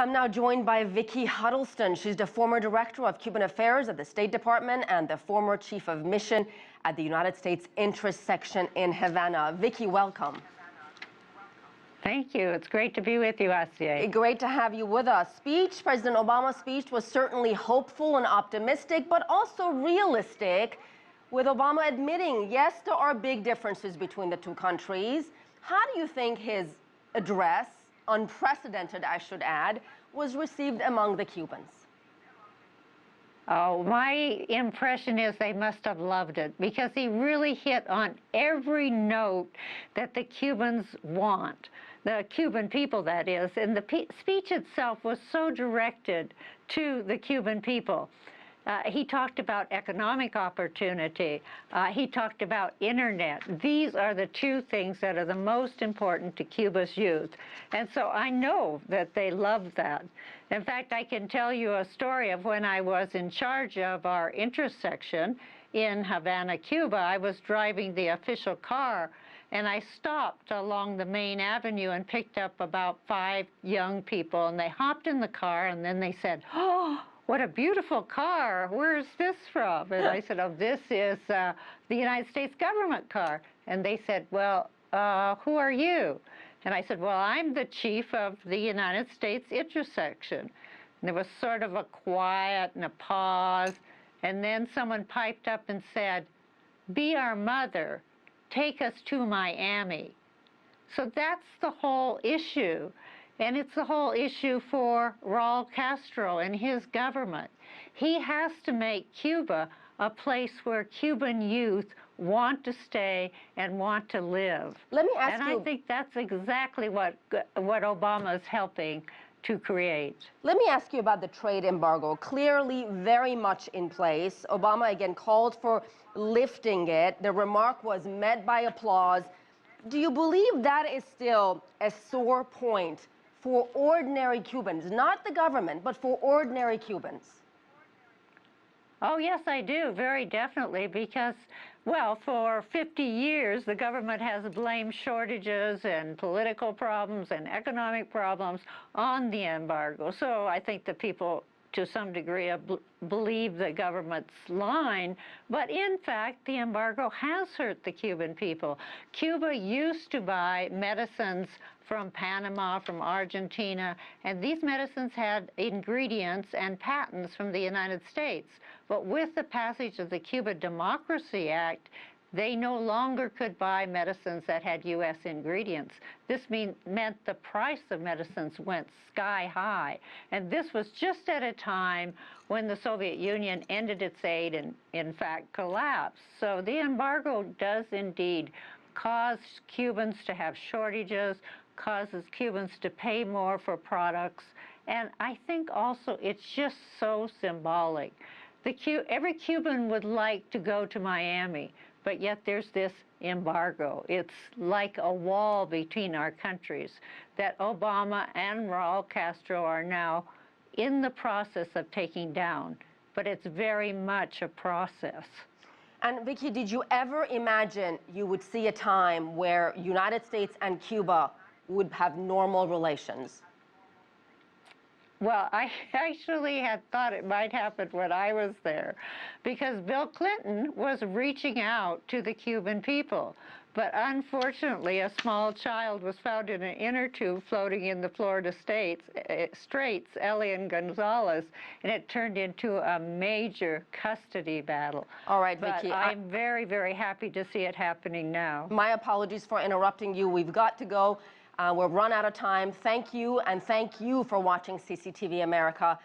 I'm now joined by Vikki Huddleston. She's the former Director of Cuban Affairs at the State Department and the former Chief of Mission at the United States Interest Section in Havana. Vikki, welcome. Thank you. It's great to be with you, Asieh. Great to have you with us. President Obama's speech was certainly hopeful and optimistic, but also realistic, with Obama admitting, yes, there are big differences between the two countries. How do you think his address, unprecedented, I should add, was received among the Cubans? Oh, my impression is they must have loved it because he really hit on every note that the Cubans want, the Cuban people, that is. And the speech itself was so directed to the Cuban people. He talked about economic opportunity. He talked about internet. These are the two things that are the most important to Cuba's youth. And so I know that they love that. In fact, I can tell you a story of when I was in charge of our intersection in Havana, Cuba. I was driving the official car, and I stopped along the main avenue and picked up about 5 young people, and they hopped in the car, and then they said, "Oh, what a beautiful car. Where's this from?" And I said, "Oh, this is the United States government car." And they said, "Well, who are you?" And I said, "Well, I'm the chief of the United States intersection." And there was sort of a quiet and a pause. And then someone piped up and said, "Be our mother. Take us to Miami." So that's the whole issue. And it's the whole issue for Raul Castro and his government. He has to make Cuba a place where Cuban youth want to stay and want to live. Let me ask you. And I think that's exactly what Obama is helping to create. Let me ask you about the trade embargo. Clearly very much in place. Obama again called for lifting it. The remark was met by applause. Do you believe that is still a sore point for ordinary Cubans, not the government, but for ordinary Cubans? Oh, yes, I do, very definitely, because, well, for 50 years, the government has blamed shortages and political problems and economic problems on the embargo. So I think the people, to some degree, believe the government's line, but in fact, the embargo has hurt the Cuban people. Cuba used to buy medicines from Panama, from Argentina, and these medicines had ingredients and patents from the United States. But with the passage of the Cuba Democracy Act, they no longer could buy medicines that had U.S. ingredients. This meant the price of medicines went sky high. And this was just at a time when the Soviet Union ended its aid and, in fact, collapsed. So the embargo does indeed cause Cubans to have shortages, causes Cubans to pay more for products. And I think also it's just so symbolic. Every Cuban would like to go to Miami, but yet there's this embargo. It's like a wall between our countries that Obama and Raul Castro are now in the process of taking down. But it's very much a process. And Vikki, did you ever imagine you would see a time where United States and Cuba would have normal relations? Well, I actually had thought it might happen when I was there, because Bill Clinton was reaching out to the Cuban people. But unfortunately, a small child was found in an inner tube floating in the Florida Straits, Elian Gonzalez, and it turned into a major custody battle. All right, Vikki. But I'm very, very happy to see it happening now. My apologies for interrupting you. We've got to go. We've run out of time. Thank you, and thank you for watching CCTV America.